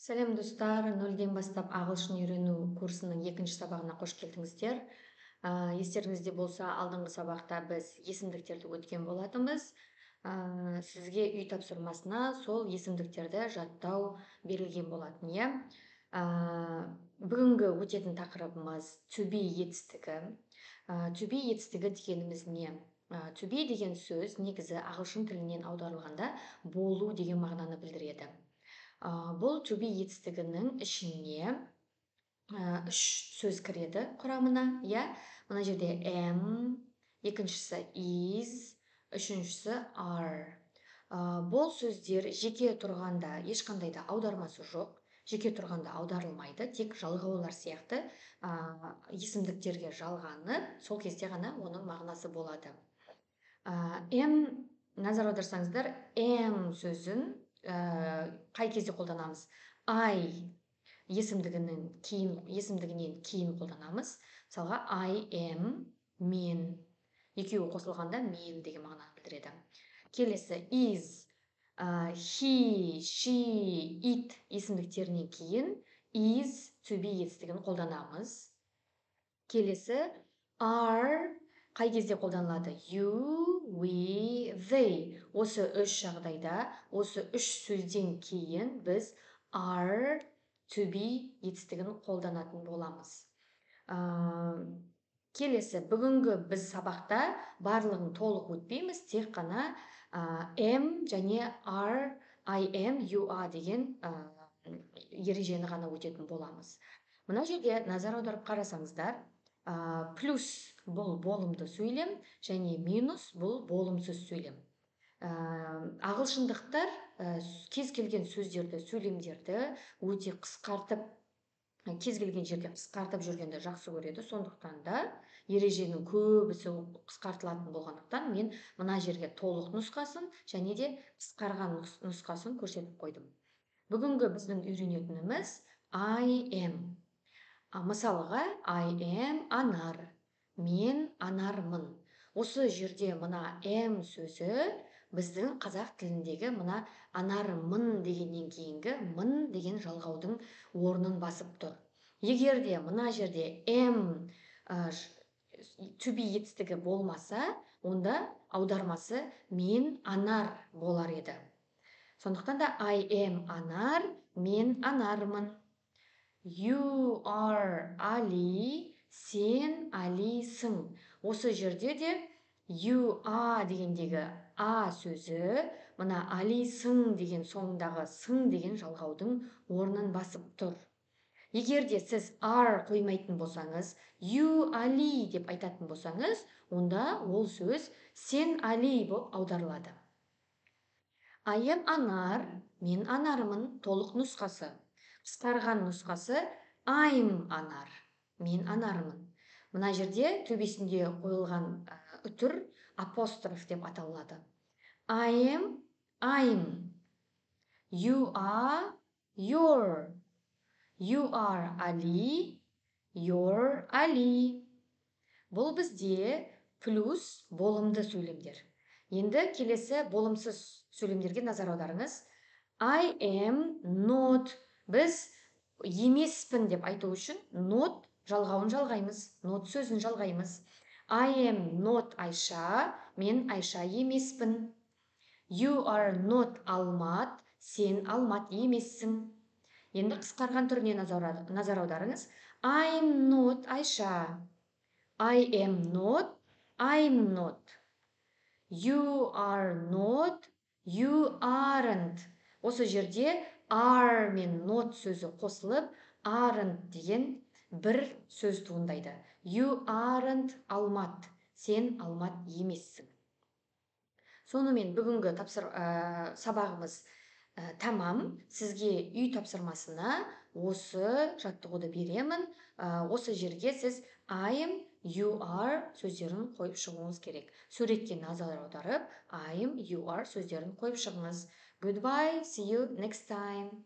Сәлем достар, нөлден бастап ағылшын үйрену курсының екінші сабағына қош келдіңіздер. Естеріңізде болса, алдыңғы сабақта біз есімдіктерді өткен болатынбыз. Сізге үй тапсырмасына сол есімдіктерді жаттау берілген болатын, иә. Бүгінгі өтетін тақырыбымыз to be етістігі. To be етістігі дегеніміз не? To be деген сөз негізі ағылшын тілінен аударылғанда болу деген мағынаны білдіреді. Бұл to be етістігінің ішіне үш сөз кіреді құрамына, иә. Мына жерде am, екіншісі is, үшіншісі are. Бұл сөздер жеке тұрғанда ешқандай да аудармасы жоқ. Жеке тұрғанда аударылмайды, тек жалғаулар сияқты есімдіктерге жалғанып, сол кезде ғана оның мағынасы болады. Am, назар аударсаңыздар, am сөзін қай кезде қолданамыз? I есімдігінен кейін қолданамыз. Мысалға, I am, мен. Екеуі қосылғанда мен деген мағынаны білдіреді. Келесі is, he, she, it есімдіктерінен кейін is, to be етістігін қолданамыз. Келесі are қай кезде қолданылады? You, we, they. Осы үш жағдайда, осы үш сөзден кейін біз are, to be етістігін қолданатын боламыз. Келесі, бүгінгі біз сабақта барлығын толық өтпейміз, тек қана am және are, I am, you are деген ережені ғана өтетін боламыз. Мына жерде назар аударып қарасаңыздар, плюс бұл болымды сөйлем, және минус бұл болымсыз сөйлем. Ағылшындықтар кез келген сөздерді, сөйлемдерді өте қысқартып, кез келген жерде қысқартып жүргенді жақсы көреді. Сондықтан да ереженің көбісі қысқартылатын болғандықтан мен мына жерге толық нұсқасын және де қысқарған нұсқасын көрсетіп қойдым. Бүгінгі біздің үйренетініміз I am. Мысалға, I am Анар. Мен Анармын. Осы жерде мына am сөзі біздің қазақ тіліндегі мына Анармын дегеннен кейінгі мын деген жалғаудың орнын басып тұр. Егер де мына жерде am to be етістігі болмаса, онда аудармасы мен Анар болар еді. Сондықтан да I am Анар, мен Анармын. You are Али, сен Алисың. Осы жерде де you are дегендегі а сөзі мына Алисың деген соңындағы сың деген жалғаудың орнын басып тұр. Егер де сіз are қоймайтын болсаңыз, you Али деп айтатын болсаңыз, онда ол сөз сен Али болып аударылады. I am Анар, мен Анармын толық нұсқасы. Қысқарған нұсқасы I'm Анар, мен Анармын. Мына жерде төбесінде қойылған үтір апостроф деп аталады. I am, I'm. You are, you're. You are Али, you're Али. Бұл бізде плюс болымды сөйлемдер. Енді келесі болымсыз сөйлемдерге назар аударыңыз. I am not. Біз емеспін деп айту үшін not жалғауын жалғаймыз, not сөзін жалғаймыз. I am not Айша, мен Айша емеспін. You are not Алмат, сен Алмат емессің. Енді қысқарған түріне назар аударыңыз. I'm not Айша. I am not, I'm not. You are not, you aren't. Осы жерде are мен not сөзі қосылып, aren't деген бір сөз туындайды. You aren't Алмат, сен Алмат емессің. Сонымен бүгінгі сабағымыз тамам. Сізге үй тапсырмасына осы жаттығуды беремін. Осы жерге сіз I am, you are сөздерін қойып шығуыңыз керек. Суретке назар аударып, I am, you are сөздерін қойып шығыңыз. Goodbye, see you next time.